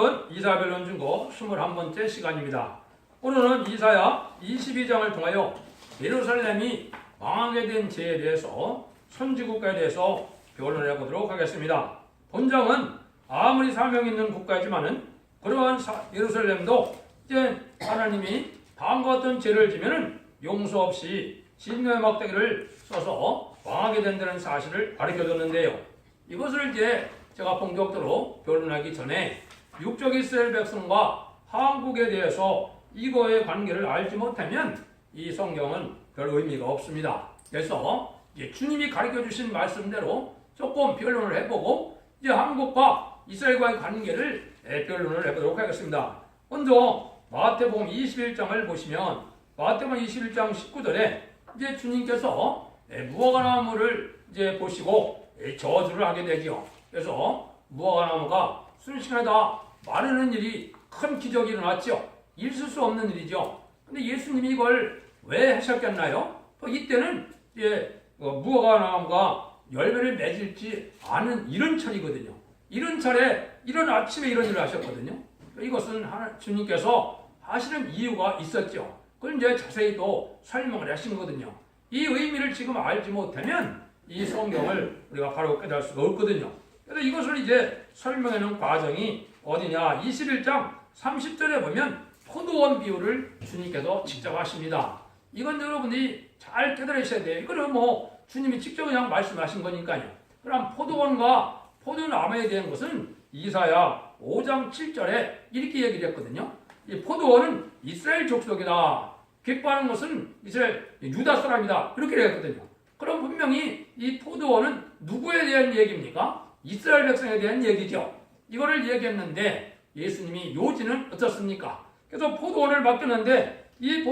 이사야별론 중고 21번째 시간입니다. 오늘은 이사야 22장을 통하여 예루살렘이 망하게 된 죄에 대해서 선지국가에 대해서 변론해 보도록 하겠습니다. 본장은 아무리 사명 있는 국가이지만은 그러한 예루살렘도 이제 하나님이 다음과 같은 죄를 지면은 용서 없이 진노의 막대기를 써서 망하게 된다는 사실을 가르쳐줬는데요. 이것을 이제 제가 본격적으로 변론하기 전에 육적 이스라엘 백성과 한국에 대해서 이거의 관계를 알지 못하면 이 성경은 별 의미가 없습니다. 그래서 이제 주님이 가르쳐 주신 말씀대로 조금 변론을 해보고 이제 한국과 이스라엘과의 관계를 변론을 해보도록 하겠습니다. 먼저 마태복음 21장을 보시면 마태복음 21장 19절에 이제 주님께서 무화과나무를 이제 보시고 저주를 하게 되죠. 그래서 무화과나무가 순식간에 마르는 일이 큰 기적이 일어났죠. 있을 수 없는 일이죠. 근데 예수님이 이걸 왜 하셨겠나요? 이때는 무화과나무가 열매를 맺을지 않은 이른 철이거든요. 이른 철에 이른 아침에 이런 일을 하셨거든요. 이것은 주님께서 하시는 이유가 있었죠. 그걸 이제 자세히 또 설명을 하신 거거든요. 이 의미를 지금 알지 못하면 이 성경을 우리가 바로 깨달을 수가 없거든요. 그래서 이것을 이제 설명하는 과정이 어디냐? 21장 30절에 보면 포도원 비유를 주님께서 직접 하십니다. 이건 여러분이 잘 깨달으셔야 돼요. 이거는 주님이 직접 그냥 말씀하신 거니까요. 그럼 포도원과 포도나무에 대한 것은 이사야 5장 7절에 이렇게 얘기를 했거든요. 이 포도원은 이스라엘 족속이다. 기뻐하는 것은 이스라엘 유다 사람이다. 이렇게 했거든요. 그럼 분명히 이 포도원은 누구에 대한 얘기입니까? 이스라엘 백성에 대한 얘기죠. 이거를 얘기했는데 예수님이 요지는 어떻습니까? 그래서 포도원을 맡겼는데 이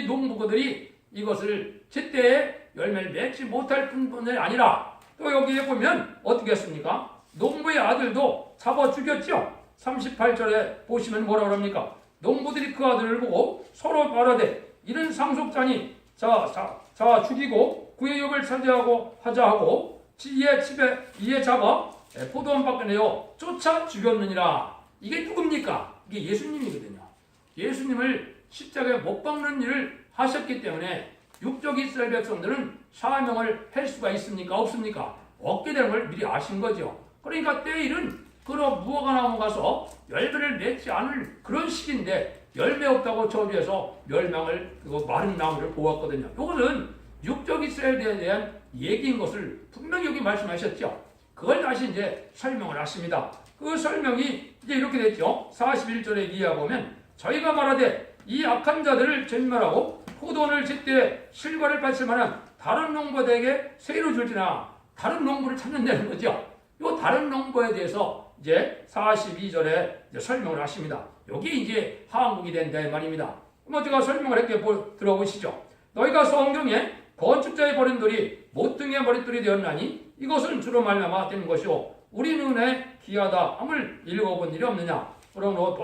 농부들이 이것을 제때에 열매를 맺지 못할 뿐만이 아니라 또 여기에 보면 어떻게 했습니까? 농부의 아들도 잡아 죽였죠. 38절에 보시면 뭐라고 합니까? 농부들이 그 아들을 보고 서로 말하되 이런 상속자니 자 죽이고 그의 욕을 차지하고 하자 하고 이에 잡아 포도원 밖에 내어 쫓아 죽였느니라. 이게 누굽니까? 이게 예수님이거든요. 예수님을 십자가에 못 박는 일을 하셨기 때문에 육적 이스라엘 백성들은 사명을 할 수가 있습니까? 없습니까? 없게 되는 걸 미리 아신 거죠. 그러니까 때일은 그런 무화과나무 가서 열매를 맺지 않을 그런 시기인데 열매 없다고 저주해서 멸망을 마른 나무를 보았거든요. 이것은 육적 이스라엘에 대한 얘기인 것을 분명히 여기 말씀하셨죠. 그걸 다시 이제 설명을 하십니다. 그 설명이 이제 이렇게 됐죠. 41절에 이해해보면 저희가 말하되 이 악한 자들을 전멸하고 포도원을 제때 실과를 바칠 만한 다른 농부에게 세로 줄지나 다른 농부를 찾는다는 거죠. 이 다른 농부에 대해서 이제 42절에 이제 설명을 하십니다. 여기 이제 한국이 된다 이 말입니다. 제가 설명을 할게 들어보시죠. 너희가 성경에 건축자의 버린 돌이 모퉁이의 머릿돌이 되었나니 이것은 주로 말미암아 되는 것이요 우리 눈에 귀하다 함을 읽어본 일이 없느냐. 그러므로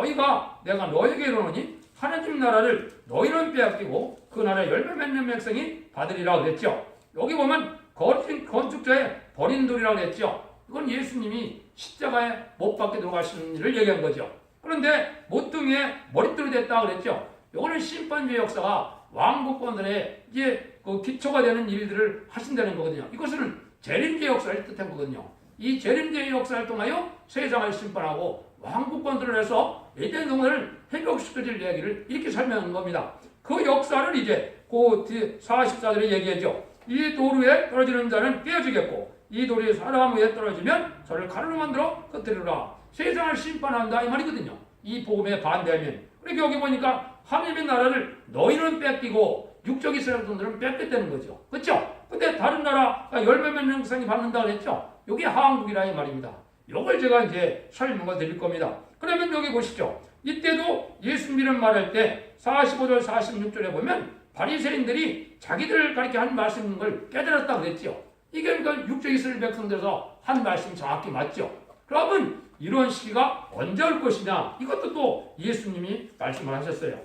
내가 너에게 이르노니 하나님 나라를 너희는 빼앗기고 그 나라의 열매 맺는 백성이 받으리라 그랬죠. 여기 보면 건축자의 버린 돌이라고 그랬죠. 이건 예수님이 십자가에 못 박게 들어가시는 일을 얘기한 거죠. 그런데 모퉁이의 머릿돌이 됐다 그랬죠. 이거는 심판주의 역사가 왕국권들의 이제 그 기초가 되는 일들을 하신다는 거거든요. 이것은 재림주의 역사를 뜻한 거거든요. 이 재림주의 역사를 통하여 세상을 심판하고 왕국권들을 해서 에덴 동산을 회복시켜줄 이야기를 이렇게 설명한 겁니다. 그 역사를 이제 그 44절에 얘기하죠. 이 돌 위에 떨어지는 자는 깨어지겠고 이 돌이 사람 위에 떨어지면 저를 가루로 만들어 흩뜨리라. 세상을 심판한다 이 말이거든요. 이 복음에 반대하면. 그러니까 여기 보니까 하나님의 나라를 너희는 뺏기고 육적 이스라엘 분들은 뺏겠다는 거죠. 그렇죠? 근데 다른 나라가 열매 맺는 백성이 받는다 그랬죠? 여기 한국이라 이 말입니다. 이걸 제가 이제 설명을 드릴 겁니다. 그러면 여기 보시죠. 이때도 예수 믿음 말할 때 45절 46절에 보면 바리새인들이 자기들을 가리켜 한 말씀인 걸 깨달았다 그랬죠. 이게 그러니까 육적 이스라엘 백성들에서 한 말씀 정확히 맞죠. 그러면 이런 시기가 언제 올 것이냐? 이것도 또 예수님이 말씀을 하셨어요.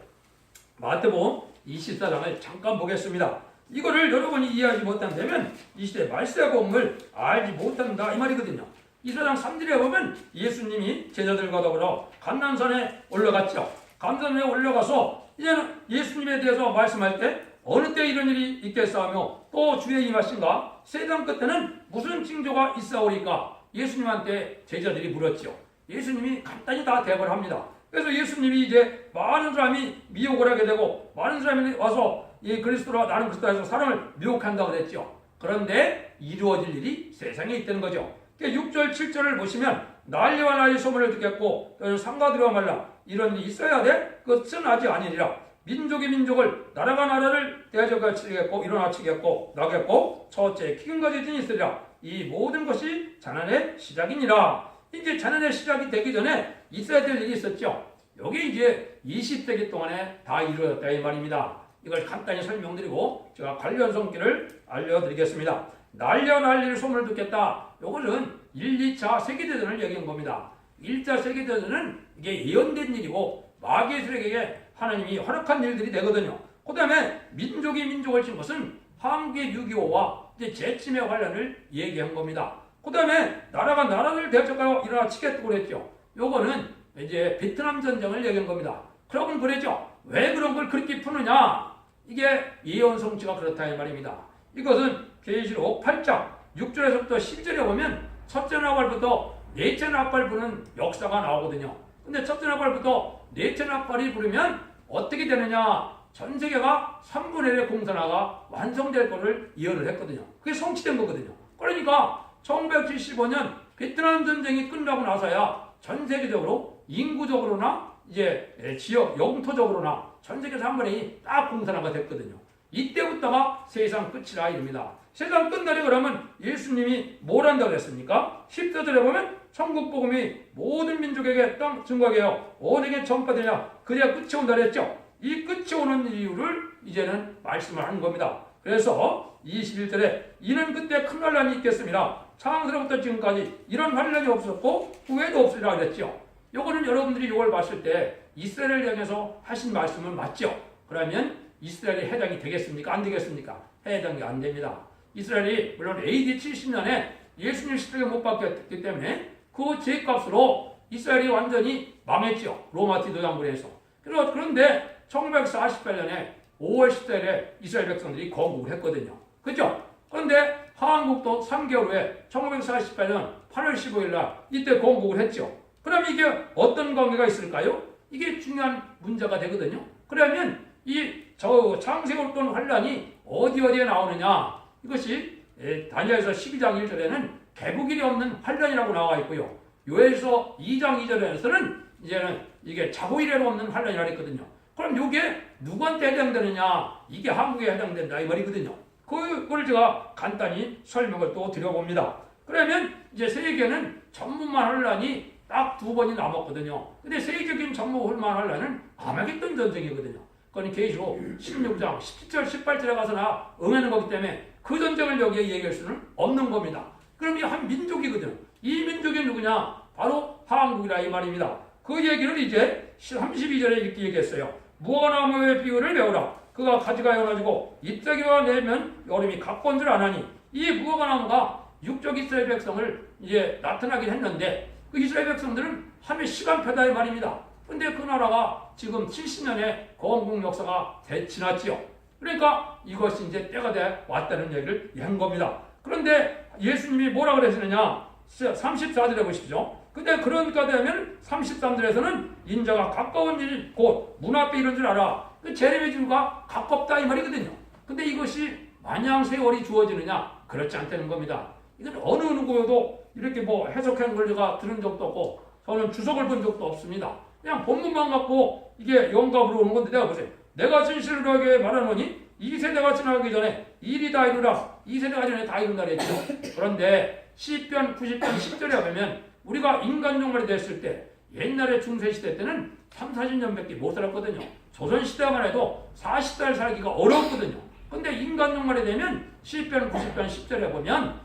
마태복음 24장을 잠깐 보겠습니다. 이거를 여러분이 이해하지 못한다면 이 시대 말세의 복음을 알지 못한다 이 말이거든요. 이사장 3절에 보면 예수님이 제자들과 더불어 감난산에 올라갔죠. 감난산에 올라가서 이제는 예수님에 대해서 말씀할 때 어느 때 이런 일이 있겠사하며 또 주의 임하신가 세상 끝에는 무슨 징조가 있사오리까 예수님한테 제자들이 물었죠. 예수님이 간단히 다 대답을 합니다. 그래서 예수님이 이제 많은 사람이 미혹을 하게 되고 많은 사람이 와서 이 그리스도라 나는 그리스도라서 사람을 미혹한다고 그랬죠. 그런데 이루어질 일이 세상에 있다는 거죠. 6절 7절을 보시면 난리와 난리 소문을 듣겠고 너는 상가들어 말라 이런 일이 있어야 돼? 그것은 아직 아니니라. 민족이 민족을 나라가 나라를 대적을 치겠고 일어나 치겠고 나겠고 첫째 기근까지 진이 있으리라. 이 모든 것이 자난의 시작이니라. 이제 자난의 시작이 되기 전에 있어야 될 일이 있었죠. 여기 이제 20세기 동안에 다 이루어졌다 이 말입니다. 이걸 간단히 설명드리고 제가 관련 성기를 알려드리겠습니다. 난리와 난리를 소문을 듣겠다. 이거는 1, 2차 세계대전을 얘기한 겁니다. 1차 세계대전은 이게 예언된 일이고 마귀들에게 하나님이 허락한 일들이 되거든요. 그 다음에 민족이 민족을 친 것은 한국의 6.25와 이제 재침의 관련을 얘기한 겁니다. 그 다음에 나라가 나라를 대적하여 일어나 치겠다고 그랬죠. 요거는 이제 베트남 전쟁을 얘기한 겁니다. 그러면 그랬죠. 왜 그런 걸 그렇게 푸느냐? 이게 예언 성취가 그렇다 이 말입니다. 이것은 계시록 8장 6절에서부터 10절에 보면 첫째 나팔부터 넷째 나팔 부는 역사가 나오거든요. 근데 첫째 나팔부터 넷째 나팔이 부르면 어떻게 되느냐? 전 세계가 3분의 1의 공산화가 완성될 것을 예언을 했거든요. 그게 성취된 거거든요. 그러니까 1975년 베트남 전쟁이 끝나고 나서야 전 세계적으로 인구적으로나 이제 지역 영토적으로나 전 세계 3분의 1이 딱 공산화가 됐거든요. 이때부터가 세상 끝이라 이릅니다. 세상 끝날에 그러면 예수님이 뭘 한다고 그랬습니까? 14절에 보면 천국 복음이 모든 민족에게 땅 증거하게 하여 온에게 전파되냐 그래야 끝이 온다 그랬죠. 이 끝이 오는 이유를 이제는 말씀을 하는 겁니다. 그래서 21절에 이는 그때 큰 환란이 있겠습니다. 창세로부터 지금까지 이런 환란이 없었고 후에도 없으리라 그랬죠. 요거는 여러분들이 이걸 봤을 때 이스라엘을 향해서 하신 말씀은 맞죠? 그러면 이스라엘이 해당이 되겠습니까? 안 되겠습니까? 해당이 안 됩니다. 이스라엘이 물론 AD 70년에 예수님 십자가에 못 박혔기 때문에 그 죄값으로 이스라엘이 완전히 망했죠. 로마 디도장군에서. 그런데 1948년에 5월 10일에 이스라엘 백성들이 건국을 했거든요. 그렇죠? 그런데 한국도 3개월 후에 1948년 8월 15일 날 이때 건국을 했죠. 그럼 이게 어떤 관계가 있을까요? 이게 중요한 문제가 되거든요. 그러면 이 창세월권 환란이 어디에 나오느냐? 이것이 다니엘서 12장 1절에는 개국일이 없는 환란이라고 나와 있고요. 요엘서 2장 2절에서는 이제는 이게 자고일에로 없는 환란이라 했거든요. 그럼 이게 누구한테 해당되느냐? 이게 한국에 해당된다 이 말이거든요. 그걸 제가 간단히 설명을 또 드려봅니다. 그러면 이제 세계는 전문만 환란이 딱 2번이 남았거든요. 근데 세계적인 전문만 환란은 아마겟돈 전쟁이거든요. 그건 계시록 16장 17절 18절에 가서나 응하는 거기 때문에 그 전쟁을 여기에 얘기할 수는 없는 겁니다. 그럼 이 한 민족이거든요. 이 민족이 누구냐? 바로 한국이라 이 말입니다. 그 얘기를 이제 32절에 이렇게 얘기했어요. 무화과나무의 비유를 배우라. 그가 가지가 열어지고 잎사귀와 내면 여름이 가까운 줄 아나니 이 무화과나무가 육적 이스라엘 백성을 이제 나타나긴 했는데 그 이스라엘 백성들은 하루의 시간표다 이 말입니다. 근데 그 나라가 지금 70년의 건국 역사가 지났지요. 그러니까 이것이 이제 때가 돼 왔다는 얘기를 한 겁니다. 그런데 예수님이 뭐라 그러시느냐? 34절에 보십시오. 근데 그러니까 되면 33절에서는 인자가 가까운 일 곧 문 앞에 이런 줄 알아. 그 제레미주가 가깝다 이 말이거든요. 근데 이것이 마냥 세월이 주어지느냐? 그렇지 않다는 겁니다. 이건 어느 누구도 이렇게 뭐 해석한 걸 제가 들은 적도 없고 저는 주석을 본 적도 없습니다. 그냥 본문만 갖고 이게 영감으로 오는 건데 내가 보세요. 내가 진실을 하게 말하노니 이 세대가 지나가기 전에 일이 다 이루라. 이 세대가 전에 다 이룬다 그랬죠. 그런데 시편 90편 10절에 보면 우리가 인간 종말이 됐을 때 옛날에 중세시대 때는 3, 40년밖에 못 살았거든요. 조선시대만 해도 40살 살기가 어려웠거든요. 근데 인간 종말이 되면 시편 90편 10절에 보면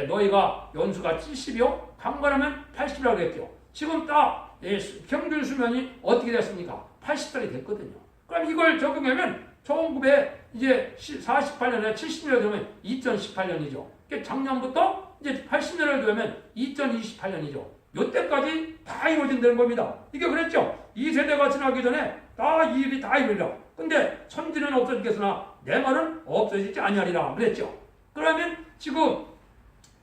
너희가 연수가 70이요? 강건하면 80이라고 그랬죠. 지금 딱 평균 수명이 어떻게 됐습니까? 80살이 됐거든요. 그럼 이걸 적용하면 1948년에 70년이 되면 2018년이죠. 작년부터 이제 80년을 되면 2028년이죠. 이때까지 다 이루어진다는 겁니다. 이게 그랬죠. 이 세대가 지나기 전에 다 이 일이 다 이루리라. 근데 천지는 없어지겠으나 내 말은 없어지지 아니하리라 그랬죠. 그러면 지금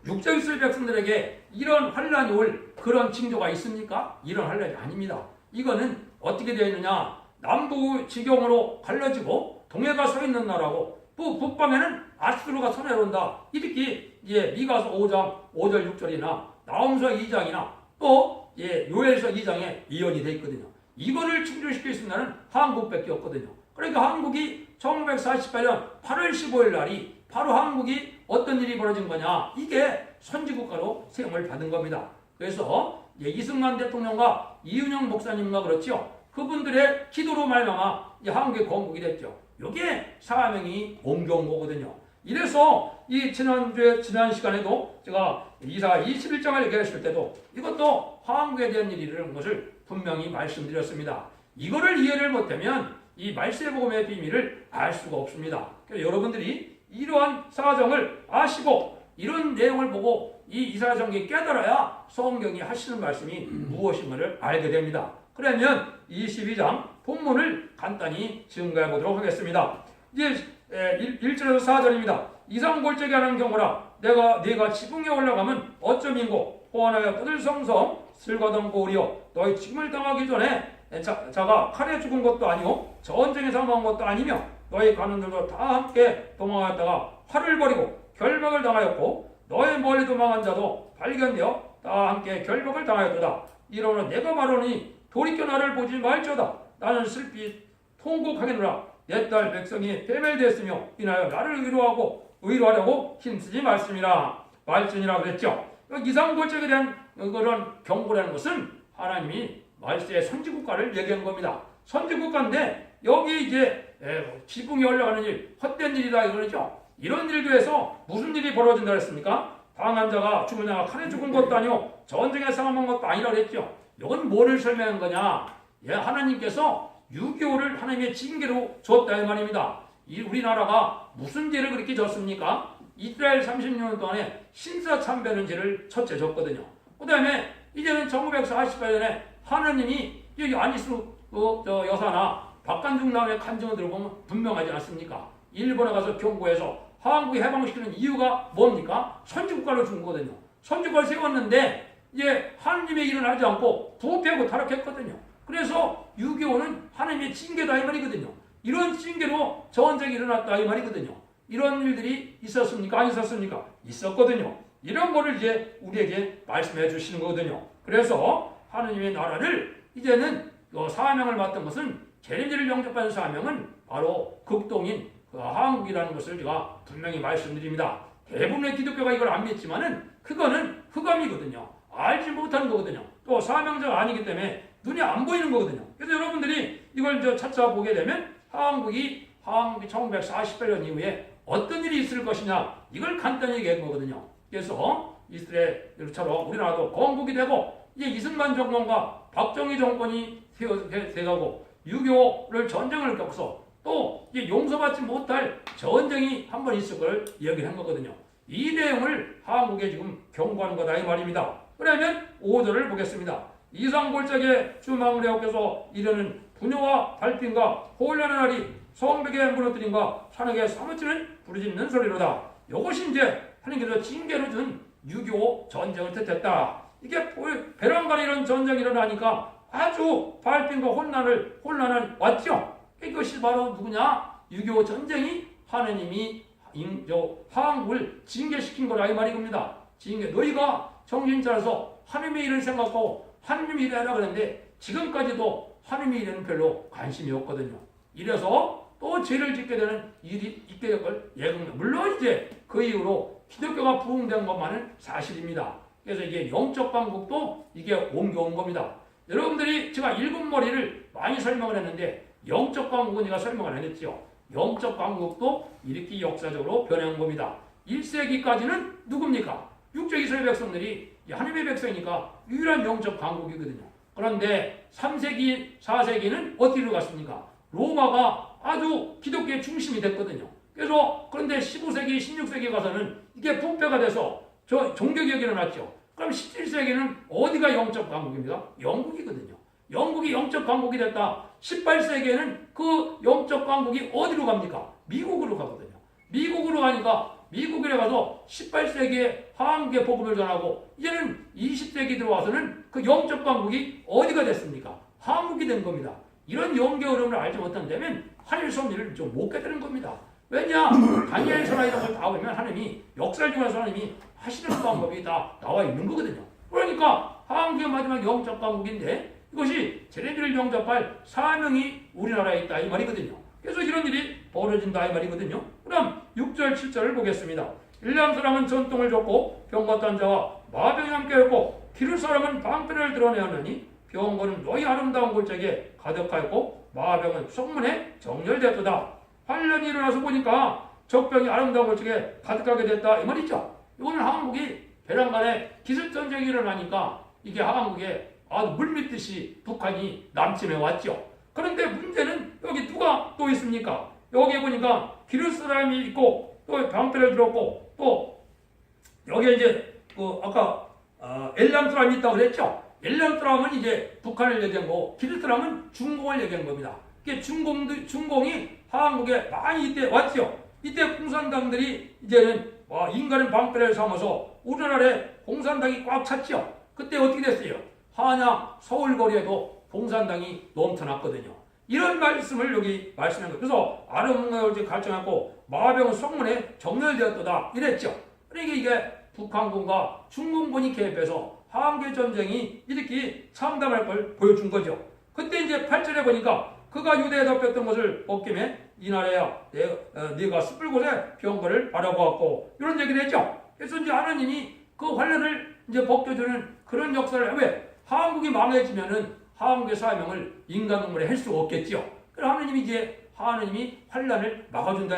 육적에 있을 백성들에게 이런 환란이 올 그런 징조가 있습니까? 이런 환란이 아닙니다. 이거는 어떻게 되어 있느냐? 남북 지경으로 갈라지고 동해가 서 있는 나라고 또 북방에는 아수르가 손해온다. 이렇게 미가서 5장 5절 6절이나 나홈서 2장이나 또 요엘서 2장에 예언이 되어 있거든요. 이거를 충족시킬 수 있는 한국밖에 없거든요. 그러니까 한국이 1948년 8월 15일 날이 바로 한국이 어떤 일이 벌어진 거냐? 이게 선지국가로 세움을 받은 겁니다. 그래서 이승만 대통령과 이윤영 목사님과 그렇죠. 그분들의 기도로 말미암아 한국의 건국이 됐죠. 이게 사명이 옮겨온 거거든요. 이래서 지난 시간에도 제가 이사 21장을 얘기했을 때도 이것도 한국에 대한 일이라는 것을 분명히 말씀드렸습니다. 이거를 이해를 못하면 이 말세복음의 비밀을 알 수가 없습니다. 그래서 여러분들이 이러한 사정을 아시고 이런 내용을 보고 이 이사야서에 깨달아야 성경이 하시는 말씀이 무엇인가를 알게 됩니다. 그러면 22장 본문을 간단히 증거해 보도록 하겠습니다. 이제 1절에서 4절입니다. 이상골짜기 하는 경우라 네가 지붕에 올라가면 어쩌민고 호환하여 뻗을 성성 슬거던 고울이여 너희 죽음을 당하기 전에 자가 칼에 죽은 것도 아니오 전쟁에 사망한 것도 아니며 너희 가는들도 다 함께 도망하였다가 활을 버리고 결박을 당하였고 너희 멀리 도망한 자도 발견되어 다 함께 결박을 당하였도다. 이러므로 내가 말하니 돌이켜 나를 보지 말지어다. 나는 슬피 통곡하겠노라. 내 딸 백성이 패멸되었으며 인하여 나를 의로하려고 힘쓰지 말지니라 그랬죠. 이상골짜기에 대한 그런 경고라는 것은 하나님이 말세의 선지국가를 얘기한 겁니다. 선지국가인데 여기 이제 지붕이 올라가는 일, 헛된 일이다 이거죠. 이런 일도 해서 무슨 일이 벌어진다 그랬습니까? 당한 자가 죽은 자가 칼에 죽은 것도 아니요 전쟁에 사망한 것도 아니라 그랬죠. 이건 뭐를 설명한 거냐? 하나님께서 6.25를 하나님의 징계로 줬다 이 말입니다. 우리나라가 무슨 죄를 그렇게 졌습니까? 이스라엘 30년 동안에 신사참배는 죄를 첫째 졌거든요. 그 다음에 이제는 1948년에 하나님이 안희수 여사나 박관중 남의 간증을 들어보면 분명하지 않습니까? 일본에 가서 경고해서 한국에 해방시키는 이유가 뭡니까? 선지국가로 준 거거든요. 선지국가를 세웠는데 이제 하나님의 일은 하지 않고 부패하고 타락했거든요. 그래서 6.25는 하나님의 징계다 이 말이거든요. 이런 징계로 전쟁이 일어났다 이 말이거든요. 이런 일들이 있었습니까? 안 있었습니까? 있었거든요. 이런 거를 이제 우리에게 말씀해 주시는 거거든요. 그래서 하나님의 나라를 이제는 사명을 맡은 것은 재림제를 영접하는 사명은 바로 극동인 한국이라는 것을 제가 분명히 말씀드립니다. 대부분의 기독교가 이걸 안 믿지만은 그거는 흑암이거든요. 알지 못하는 거거든요. 또 사명자가 아니기 때문에 눈이 안 보이는 거거든요. 그래서 여러분들이 이걸 찾아보게 되면 한국이 1948년 이후에 어떤 일이 있을 것이냐 이걸 간단히 얘기한 거거든요. 그래서 이스라엘처럼 우리나라도 건국이 되고 이제 이승만 정권과 박정희 정권이 돼가고 6.25를 전쟁을 겪어서 또 이제 용서받지 못할 전쟁이 한 번 있을 걸 얘기한 거거든요. 이 내용을 한국에 지금 경고하는 거다 이 말입니다. 그러면 5절을 보겠습니다. 이상골짜기에 주망대하께서 이르는 분노와 발핀과 혼란의 날이 성벽에 무너뜨림과 산악에 사무치는 부르짖는 소리로다. 이것이 이제 하나님께서 징계로 준 6.25 전쟁을 뜻했다. 이게 베란간에 이런 전쟁이 일어나니까 아주 발핀과 혼란은 왔죠. 이것이 바로 누구냐? 6.25 전쟁이 하나님이 한국을 징계시킨 거라 이 말입니다. 너희가 정신 차려서 하나님의 일을 생각하고 하나님의 일을 하라 그랬는데 지금까지도 하나님의 일에는 별로 관심이 없거든요. 이래서 또 죄를 짓게 되는 일이 있게 될 걸 예언합니다. 물론 이제 그 이후로 기독교가 부흥된 것만은 사실입니다. 그래서 이게 영적 강국도 이게 옮겨온 겁니다. 여러분들이 제가 일곱 머리를 많이 설명을 했는데 영적 강국은 제가 설명을 안 했죠. 영적 강국도 이렇게 역사적으로 변해온 겁니다. 1세기까지는 누굽니까? 육적 이스라엘 백성들이 하나님의 백성이니까 유일한 영적 강국이거든요. 그런데 3세기, 4세기는 어디로 갔습니까? 로마가 아주 기독교의 중심이 됐거든요. 그런데 15세기, 16세기 가서는 이게 부패가 돼서 종교개혁이 일어났죠. 그럼 17세기는 어디가 영적 강국입니까? 영국이거든요. 영국이 영적 강국이 됐다. 18세기에는 그 영적 강국이 어디로 갑니까? 미국으로 가거든요. 미국으로 가니까 미국에 가서 18세기에 한국에 복음을 전하고 이제는 20세기 들어와서는 그 영적 강국이 어디가 됐습니까? 한국이 된 겁니다. 이런 연계 흐름을 알지 못한다면 하늘 섭리를 좀 못 깨달은 겁니다. 왜냐? 다니엘서나 이런 걸 다 보면 하나님이 역사를 중에서 하나님이 하시는 방법이 다 나와 있는 거거든요. 그러니까 한국의 마지막 영적 강국인데 이것이 제레미야를 영접할 사명이 우리나라에 있다 이 말이거든요. 그래서 이런 일이 벌어진다 이 말이거든요. 그럼 6절 7절을 보겠습니다. 일람 사람은 전통을 줬고 병거딴 자와 마병이 함께했고 기르 사람은 방패를 드러내었느니 병거는 너희 아름다운 골짜기에 가득하였고 마병은 성문에 정렬되었도다. 환란이 일어나서 보니까 적병이 아름다운 골짜기에 가득하게 됐다 이 말이죠. 이거는 한국이 배란간에 기습전쟁이 일어나니까 이게 한국에 아주 물밀듯이 북한이 남침해 왔죠. 그런데 문제는 여기 누가 또 있습니까? 여기 보니까 기르 사람이 있고 또 방패를 들었고 또 여기에 이제 아까 엘람 사람이 있다고 그랬죠. 엘람 사람은 이제 북한을 얘기한 거고 기르 사람은 중공을 얘기한 겁니다. 이게 중공이 한국에 많이 이때 왔죠. 이때 공산당들이 이제는 인간의 방패를 삼아서 우리나라에 공산당이 꽉 찼죠. 그때 어떻게 됐어요? 한양 서울거리에도 공산당이 넘쳐났거든요. 이런 말씀을 여기 말씀한 거예요. 그래서 아름다운 갈증하고 마병은 성문에 정렬되었도다 이랬죠. 그러니까 이게 북한군과 중공군이 개입해서 한국의 전쟁이 이렇게 참담할 걸 보여준 거죠. 그때 이제 8절에 보니까 그가 유대에 덮였던 것을 벗김에 이 나라야 네가 숯불 곳에 병거를 바라보았고 이런 얘기를 했죠. 그래서 이제 하나님이 그 환란을 이제 벗겨주는 그런 역사를 왜 한국이 망해지면은 한국의 사명을 인간 동물에 할 수 없겠죠. 그래서 하나님이 환란을 막아준다.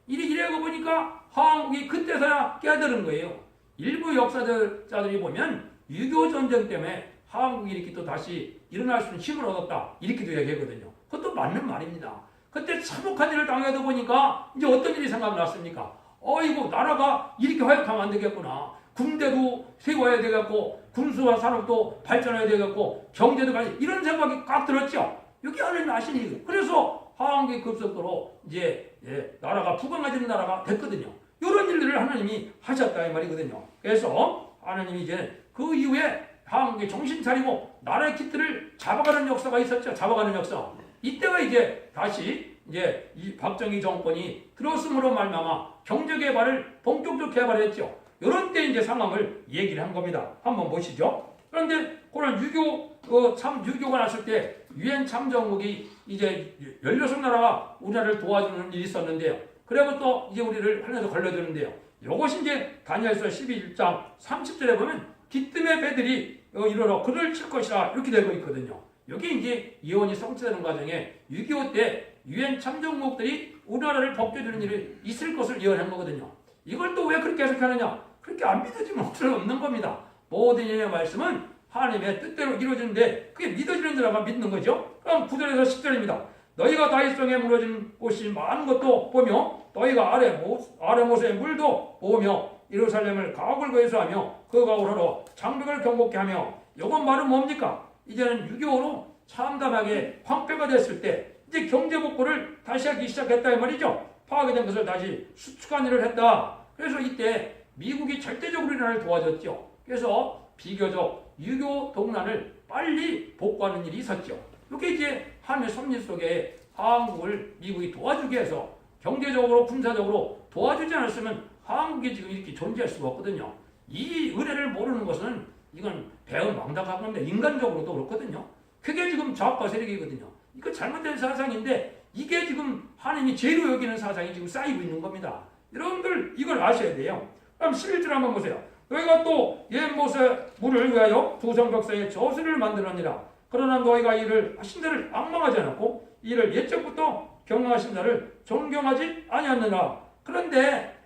이래가 보니까 한국이 그때서야 깨달은 거예요. 일부 역사자들이 보면 6.25 전쟁 때문에 한국이 이렇게 또 다시 일어날 수 있는 힘을 얻었다. 이렇게도 얘기하거든요. 그것도 맞는 말입니다. 그때 참혹한 일을 당해다 보니까 이제 어떤 일이 생각났습니까? 어이구 나라가 이렇게 허약하면 안 되겠구나. 군대도 세워야 되겠고 군수와 산업도 발전해야 되겠고 경제도 발전 이런 생각이 꽉 들었죠. 여기 하나님 아시니 그래서 한국이 급속도로 이제 나라가 부강해지는 나라가 됐거든요. 이런 일들을 하나님이 하셨다 이 말이거든요. 그래서 하나님이 이제 그 이후에 한국이 정신 차리고 나라의 기틀을 잡아가는 역사가 있었죠. 잡아가는 역사. 이때가 이제 다시 이제 이 박정희 정권이 들어섰음으로 말미암아 경제 개발을 본격적으로 개발했죠. 이런 때 이제 상황을 얘기를 한 겁니다. 한번 보시죠. 그런데 그런 6.25가 났을 때 유엔 참전국이 이제 16나라가 우리나라를 도와주는 일이 있었는데요. 그리고 또 이제 우리를 하나도 걸려주는데요. 이것이 이제 다니엘서 12장 30절에 보면 기뜸의 배들이 이르러 그를 칠 것이라 이렇게 되고 있거든요. 여기 이제 예언이 성취되는 과정에 6.25 때 유엔 참전국들이 우리나라를 벗겨주는 일이 있을 것을 예언한 거거든요. 이걸 또 왜 그렇게 해석하느냐? 그렇게 안 믿어지면 없는 겁니다. 모든 일의 말씀은 하나님의 뜻대로 이루어지는데 그게 믿어지는 자가 믿는 거죠. 그럼 9절에서 10절입니다. 너희가 다윗성에 무너진 곳이 많은 것도 보며 너희가 아래 못의 물도 보며 예루살렘을 가옥을 거해서하며 그 가옥으로 장벽을 경고케 하며 이건 말은 뭡니까? 이제는 6.25로 참담하게 황폐가 됐을 때 이제 경제복구를 다시 하기 시작했다 이 말이죠. 파괴된 것을 다시 수축한 일을 했다. 그래서 이때 미국이 절대적으로 우리나라를 도와줬죠. 그래서 비교적 6.25 동란을 빨리 복구하는 일이 있었죠. 이게 이제 하나님의 섭리 속에 한국을 미국이 도와주기 위해서 경제적으로 군사적으로 도와주지 않았으면 한국이 지금 이렇게 존재할 수가 없거든요. 이 은혜를 모르는 것은 이건 배은망덕한 건데 인간적으로도 그렇거든요. 그게 지금 좌파 세력이거든요. 이거 잘못된 사상인데 이게 지금 하나님이 죄로 여기는 사상이 지금 쌓이고 있는 겁니다. 여러분들 이걸 아셔야 돼요. 그럼 11절 한번 보세요. 너희가 또 옛 못의 물을 위하여 두 성벽사이에 저수를 만들었니라. 그러나 너희가 이를 하신 자를 악망하지 않았고 이를 옛적부터 경영하신 자를 존경하지 아니하느라. 그런데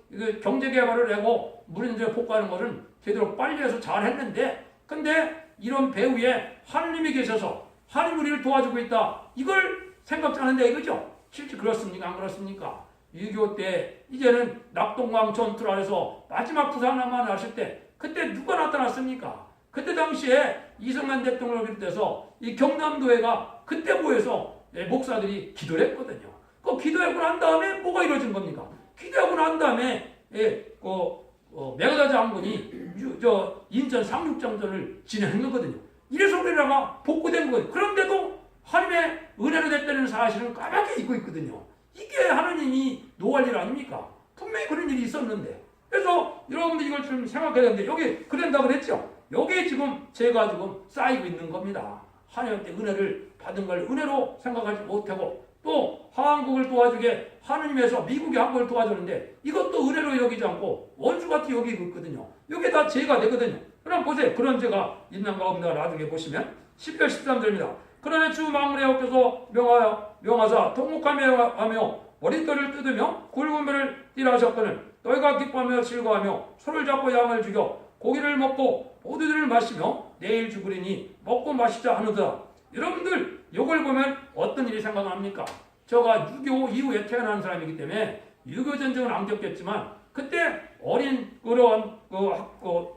이거 경제 개발을 하고 물인들 복구하는 것은 제대로 빨리 해서 잘 했는데 근데 이런 배후에 하나님이 계셔서 하나님 우리를 도와주고 있다. 이걸 생각지 않은데 이거죠. 실제 그렇습니까? 안 그렇습니까? 6.25 때 이제는 낙동강 전투를 해서 마지막 부산만 하실 때 그때 누가 나타났습니까? 그때 당시에 이승만 대통령을 비롯해서 이 경남도회가 그때 모여서 목사들이 기도를 했거든요. 그 기도하고 난 다음에 뭐가 이루어진 겁니까? 기도하고 난 다음에 메가다 장군이 인천 상륙작전을 진행한 거거든요. 이래서 우리나라가 복구된 거예요. 그런데도 하나님의 은혜로 됐다는 사실은 까맣게 잊고 있거든요. 이게 하나님이 노할 일 아닙니까? 분명히 그런 일이 있었는데. 그래서 여러분들 이걸 좀 생각해야 되는데 여기 그런다고 그랬죠. 여기에 지금 제가 지금 쌓이고 있는 겁니다. 하나님한테 은혜를 받은 걸 은혜로 생각하지 못하고 또 한국을 도와주게 하느님에서 미국이 한국을 도와주는데 이것도 은혜로 여기지 않고 원수같이 여기고 있거든요. 이게 다 죄가 되거든요. 그럼 보세요. 그런 죄가 있는가 없는가 나중에 보시면 10절 13절입니다. 그러나 주 만군의 여호와께서 명하사 통곡하며 머리털을 뜯으며 굵은 배를 띠라 하셨거늘 너희가 기뻐하며 즐거워하며 소를 잡고 양을 죽여 고기를 먹고 포도주를 마시며 내일 죽으리니 먹고 마시자 하느더라. 여러분들 이걸 보면 어떤 일이 생각납니까? 저가 6.25 이후에 태어난 사람이기 때문에 6.25 전쟁은 안 겪겠지만 그때 어린 그런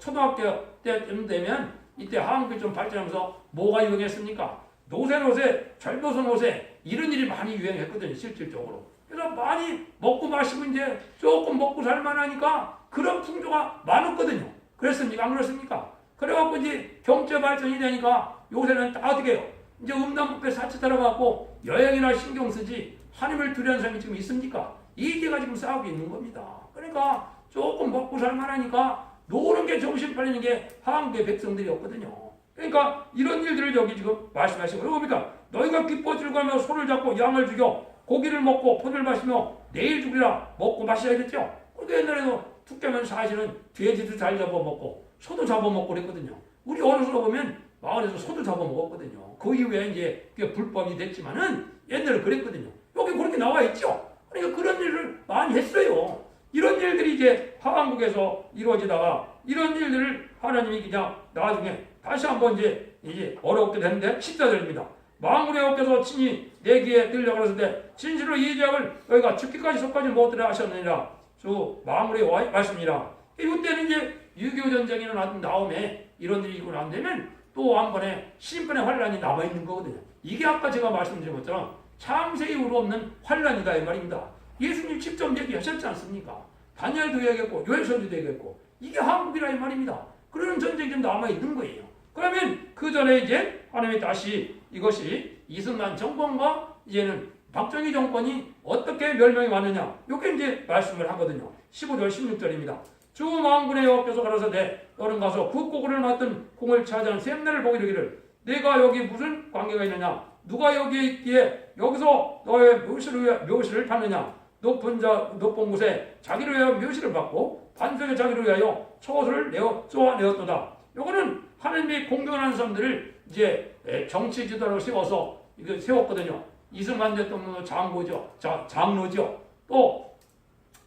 초등학교 때쯤 되면 이때 한국이 좀 발전하면서 뭐가 유행했습니까? 노세, 절도선 노세 이런 일이 많이 유행했거든요. 실질적으로. 그래서 많이 먹고 마시고 이제 조금 먹고 살만하니까 그런 풍조가 많았거든요. 그랬습니까? 안 그렇습니까? 그래갖고 이제 경제 발전이 되니까 요새는 다 어떻게 해요? 이제 음란부패 사치 따라가고 여행이나 신경 쓰지 하나님을 두려운 사람이 지금 있습니까? 이게가 지금 싸우고 있는 겁니다. 그러니까 조금 먹고 살만하니까 노는 게 정신 팔리는 게 한국의 백성들이었거든요. 그러니까 이런 일들을 여기 지금 말씀하시고 그러니까 너희가 기뻐 즐거워하며 소를 잡고 양을 죽여 고기를 먹고 포도를 마시며 내일 죽으리라 먹고 마시라 이랬죠. 그런데 옛날에도 툭 깨면 사실은 돼지도 잘 잡아먹고 소도 잡아먹고 그랬거든요. 우리 어른으로 보면 마을에서 소도 잡아먹었거든요. 그 이후에 이제 그게 불법이 됐지만은 옛날에 그랬거든요. 여기 그렇게 나와 있죠. 그러니까 그런 일을 많이 했어요. 이런 일들이 이제 한국에서 이루어지다가 이런 일들을 하나님이 그냥 나중에 다시 한번 이제 어렵게 되는데 14절입니다. 만군의 여호와께서 친히 내 귀에 들려 가라사대 진실로 이 죄악을 너희가 죽기까지 속하지 못하려 하셨느니라. 주 만군의 여호와의 말씀이라. 이때는 이제 6.25 전쟁이 일어난 다음에 이런 일이 일어나고 안 되면 또 한 번에 심판의 환란이 남아있는 거거든요. 이게 아까 제가 말씀드린 것처럼 창세 이후로 없는 환란이다 이 말입니다. 예수님 직접 얘기하셨지 않습니까? 다니엘도 얘기했고 요엘서도 얘기했고 이게 한국이라 이 말입니다. 그런 전쟁이 좀 남아있는 거예요. 그러면 그 전에 이제 하나님이 다시 이것이 이승만 정권과 이제는 박정희 정권이 어떻게 멸망이 왔느냐 이게 이제 말씀을 하거든요. 15절 16절입니다. 주 만군의 여호와께서 가라사대 너는 가서 그 꼬구를 맡은 공을 차지한 샘나를 보고 이르기를 내가 여기 무슨 관계가 있느냐 누가 여기에 있기에 여기서 너의 묘실을 받느냐 높은 곳에 자기를 위하여 묘실을 받고 반석에 자기를 위하여 초옷을 쏘아내었도다. 요거는 하나님이 공경하는 사람들을 이제 정치 지도로 세워서 이거 세웠거든요. 이승만 대통령도 장로죠. 또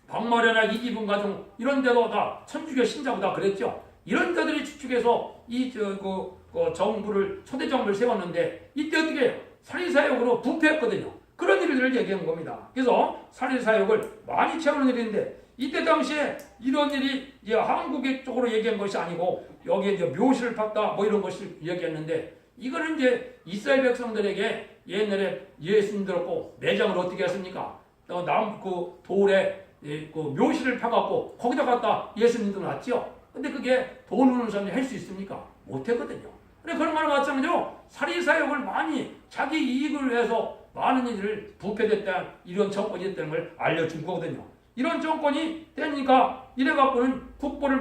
박마려나 이기분 가정 이런 데도 다 천주교 신자고 다 그랬죠. 이런 자들이 추측해서 정부를 초대 정부를 세웠는데 이때 어떻게 해요? 살인사욕으로 부패했거든요. 그런 일들을 얘기한 겁니다. 그래서 살인사욕을 많이 채우는 일인데 이때 당시에 이런 일이 이제 한국의 쪽으로 얘기한 것이 아니고 여기에 이제 묘실을 팠다 뭐 이런 것을 얘기했는데 이거는 이제 이스라엘 백성들에게 옛날에 예수님 들었고 매장을 어떻게 했습니까? 돌에 묘실을 파갖고 거기다 갖다 예수님도 놨죠. 근데 그게 돈 오는 사람이 할 수 있습니까? 못했거든요. 그래 그런 말을 마찬가지로 살인사욕을 많이 자기 이익을 위해서 많은 일을 부패됐다 이런 정권이 됐다는 걸 알려준 거거든요. 이런 정권이 되니까 이래갖고는 국고를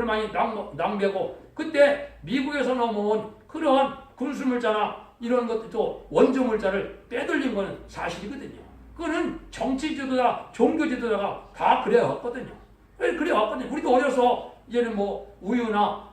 많이 낭비하고 그때 미국에서 넘어온 그런 군수물자나 이런 것도 원조물자를 빼돌린 거는 사실이거든요. 그거는 정치 지도자, 종교 지도자가 다 그래왔거든요. 그래왔거든요. 우리도 어려서 이제는 뭐 우유나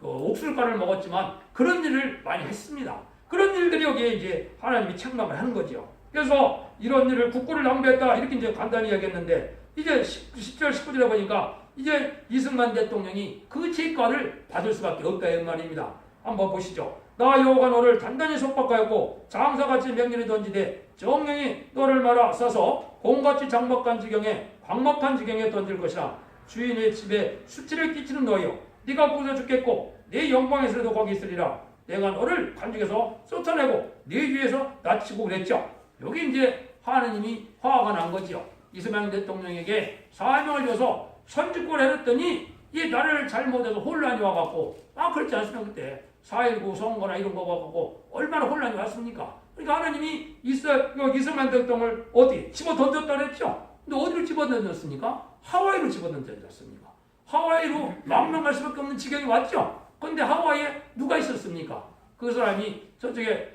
옥술가를 먹었지만 그런 일을 많이 했습니다. 그런 일들이 여기에 이제 하나님이 책망을 하는 거죠. 그래서 이런 일을 국고를 낭비했다 이렇게 이제 간단히 얘기했는데 이제 10절 19절에 보니까 이제 이승만 대통령이 그 죄가를 받을 수밖에 없다 이 말입니다. 한번 보시죠. 나 여호와가 너를 단단히 속박하였고 장사같이 맹렬히 던지되 정령이 너를 말아 싸서 공같이 장막한 지경에 광막한 지경에 던질 것이라. 주인의 집에 수치를 끼치는 너희여, 네가 부서 죽겠고 네 영광에서도 거기 있으리라. 내가 너를 관중에서 쫓아내고 네 위에서 낮추고 그랬죠. 여기 이제 하느님이 화가 난 거지요. 이스마엘 대통령에게 사명을 줘서 선주권 해줬더니 이 나라를 잘못해서 혼란이 와갖고, 그렇지 않습니까? 그때 4.19 선거나 이런 거 갖고 얼마나 혼란이 왔습니까? 그러니까 하나님이 이스마엘 대통령을 어디 집어 던졌다 그랬죠. 근데 어디로 집어 던졌습니까? 하와이로 집어 던졌습니까? 하와이로 망명할 수밖에 없는 지경이 왔죠. 그런데 하와이에 누가 있었습니까? 그 사람이 저쪽에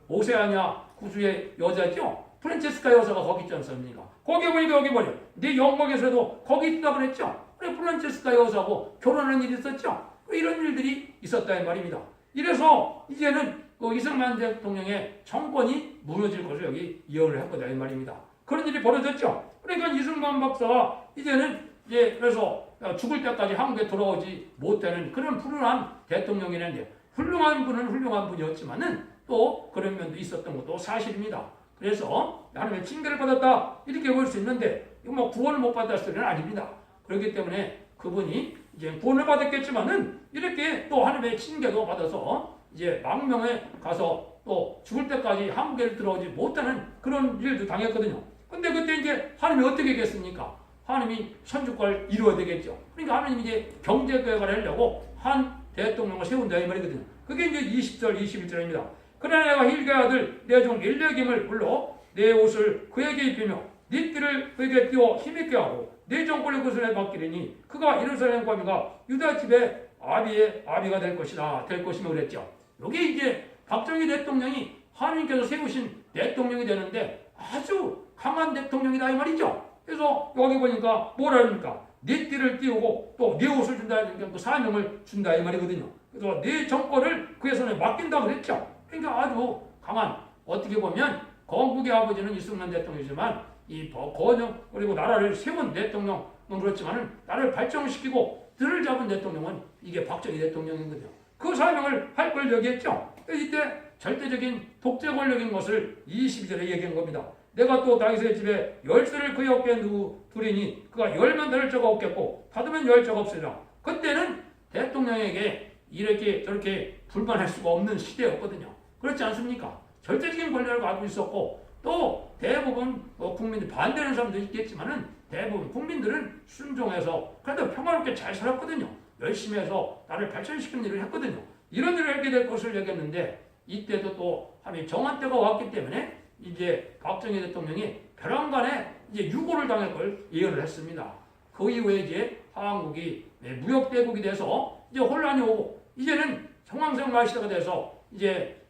오세아냐 구주의 여자죠. 프란체스카 여사가 거기 있지 않습니까? 거기 보니까 여기 뭐냐? 네 영광에서도 거기 있다 그랬죠. 그래 프란체스카 여사하고 결혼하는 일이 있었죠. 이런 일들이 있었다 이 말입니다. 이래서 이제는 이승만 대통령의 정권이 무너질 것을 여기 예언을 했거든 이 말입니다. 그런 일이 벌어졌죠. 그러니까 이승만 박사가 이제는 그래서 죽을 때까지 한국에 돌아오지 못하는 그런 훌륭한 대통령이었는데, 훌륭한 분은 훌륭한 분이었지만은 또 그런 면도 있었던 것도 사실입니다. 그래서 하나님의 징계를 받았다 이렇게 볼 수 있는데, 이거 구원을 못 받았을 때는 아닙니다. 그렇기 때문에 그분이 이제 구원을 받았겠지만은 이렇게 또 하나님의 징계도 받아서 이제 망명에 가서 또 죽을 때까지 한국에 들어오지 못하는 그런 일도 당했거든요. 근데 그때 이제 하나님이 어떻게 하겠습니까? 하나님이 선주권을 이루어야 되겠죠. 그러니까 하나님이 이제 경제개혁을 하려고 한 대통령을 세운다 이 말이거든요. 그게 이제 20절, 21절입니다. 그러나 내가 힐게 아들 내 종 엘리야김을 불러 내 옷을 그에게 입히며 네 띠를 그에게 띄워 힘있게 하고 네 정권의 것을 맡기리니 그가 예루살렘 과비가 유다 집의 아비가 될 것이다. 될 것이며 그랬죠. 여기 이제 박정희 대통령이 하나님께서 세우신 대통령이 되는데 아주 강한 대통령이다 이 말이죠. 그래서 여기 보니까 뭐라 합니까? 네 띠를 띄우고 또 네 옷을 준다, 그 사명을 준다 이 말이거든요. 그래서 네 정권을 그의 손에 맡긴다 그랬죠. 그러니까 아주 강한, 어떻게 보면 건국의 아버지는 이승만 대통령이지만 이 건영 그리고 나라를 세운 대통령은 그렇지만은 나라를 발전시키고 들을 잡은 대통령은 이게 박정희 대통령이거든요. 그 사명을 할 걸 여기했죠. 이때 절대적인 독재 권력인 것을 22절에 얘기한 겁니다. 내가 또 다윗의 집에 열쇠를 그의 어깨에 두리니 그가 열면 될 자가 없겠고 닫으면 열 자가 없으리라. 그때는 대통령에게 이렇게 저렇게 불만할 수가 없는 시대였거든요. 그렇지 않습니까? 절대적인 권력을 가지고 있었고 또 대부분 국민들 반대하는 사람도 있겠지만은 대부분 국민들은 순종해서 그래도 평화롭게 잘 살았거든요. 열심히 해서 나를 발전시키는 일을 했거든요. 이런 일을 하게 될 것을 얘기했는데 이때도 또 하나님 정한 때가 왔기 때문에 이제 박정희 대통령이 벼랑간에 이제 유고를 당할 걸 예언을 했습니다. 그 이후에 이제 한국이 무역대국이 돼서 이제 혼란이 오고 이제는 정황생활 시대가 돼서 이제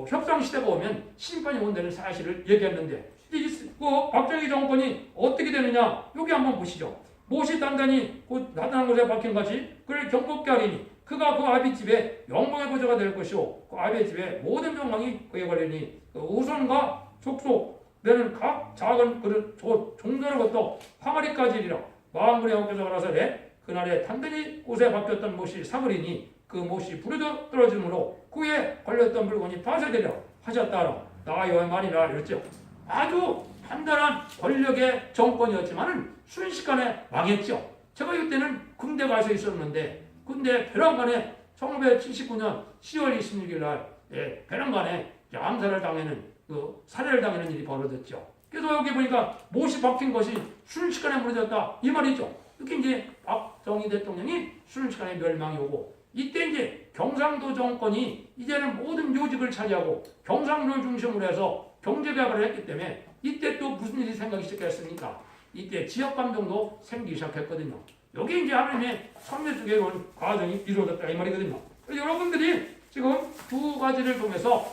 협상 시대가 오면 심판이 온다는 사실을 얘기했는데 박정희 정권이 어떻게 되느냐 여기 한번 보시죠. 못이 단단히 곧 나타난 곳에 박힌 같이 그를 경복게 하리니 그가 그 아비 집에 영광의 보좌가 될 것이요 그 아비의 집에 모든 영광이 그에 걸리니 그 우선과 족속 내는 각 작은 그릇 종전의 것도 항아리까지리라. 만군의 영께서 가라사대 그날에 단단히 옷에 박혔던 못이 사물이니 그 못이 불에 떨어짐으로 그에 걸렸던 물건이 파쇄되려 하셨다라. 나가 여호와만이라 이랬죠. 아주 단단한 권력의 정권이었지만은 순식간에 망했죠. 제가 이때는 군대 가서 있었는데 군대 벼랑간에 1979년 10월 26일 날 벼랑간에 암살을 당하는 살해를 당하는 일이 벌어졌죠. 그래서 여기 보니까 못이 박힌 것이 순식간에 무너졌다 이 말이죠. 이렇게 이제 박정희 대통령이 순식간에 멸망이 오고 이때 이제 경상도 정권이 이제는 모든 요직을 차지하고 경상도를 중심으로 해서 경제개혁을 했기 때문에 이때 또 무슨 일이 생기기 시작했습니까? 이때 지역감정도 생기기 시작했거든요. 여기 이제 하나님의 선멸 속에 온 과정이 이루어졌다 이 말이거든요. 여러분들이 지금 두 가지를 통해서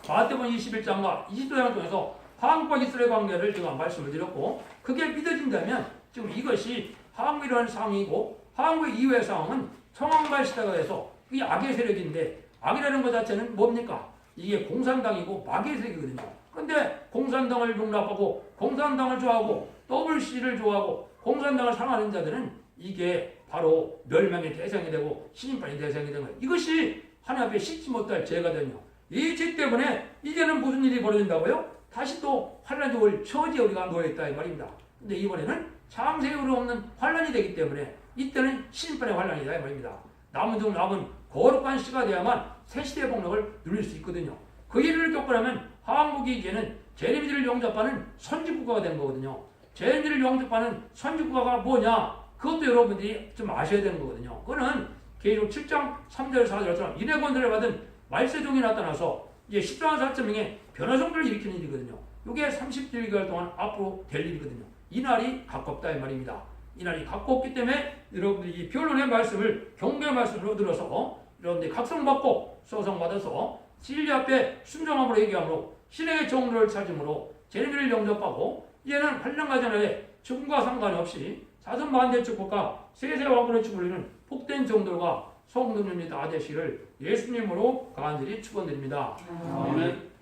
마태복음 21장과 20장을 통해서 한국과 이스라엘 관계를 제가 말씀을 드렸고 그게 믿어진다면 지금 이것이 한국이라는 상황이고 한국 이후의 상황은 청왕발 시대가 돼서 이 악의 세력인데 악이라는 것 자체는 뭡니까? 이게 공산당이고 마귀의 세력이거든요. 그런데 공산당을 용납하고 공산당을 좋아하고 WC를 좋아하고 공산당을 사랑하는 자들은 이게 바로 멸망의 대상이 되고 심판의 대상이 되는 거예요. 이것이 하나님 앞에 씻지 못할 죄거든요. 이 죄 때문에 이제는 무슨 일이 벌어진다고요? 다시 또 환란이 올 처지에 우리가 놓여있다 이 말입니다. 근데 이번에는 창세기로 없는 환란이 되기 때문에 이때는 심판의 환란이다 이 말입니다. 남은 중 남은 거룩한 시가 되야만 새 시대의 복락을 누릴 수 있거든요. 그 일을 겪고 나면 한국이 이제는 재림들을 영접하는 선지국가가 되는 거거든요. 재림들을 영접하는 선지국가가 뭐냐? 그것도 여러분들이 좀 아셔야 되는 거거든요. 그거는 계시록 7장 3절 4절처럼 인해 권세를 받은 말세종이 나타나서 이제 10장 4.0에 변화성들을 일으키는 일이거든요. 이게 37개월 동안 앞으로 될 일이거든요. 이 날이 가깝다 이 말입니다. 이 날이 가깝기 때문에 여러분들이 이 변론의 말씀을 경배의 말씀으로 들어서 여러분들이 각성받고 소성받아서 진리 앞에 순종함으로 얘기함으로 신의 정도를 찾음으로 재림을 영접하고 이제는 환란과 전에 죽음과 상관이 없이 사선반대 축복과 세세왕군의 축복을 이루는 복된 정도가 성도님이 다 되시기를 예수님으로 간절히 축원드립니다. 아멘.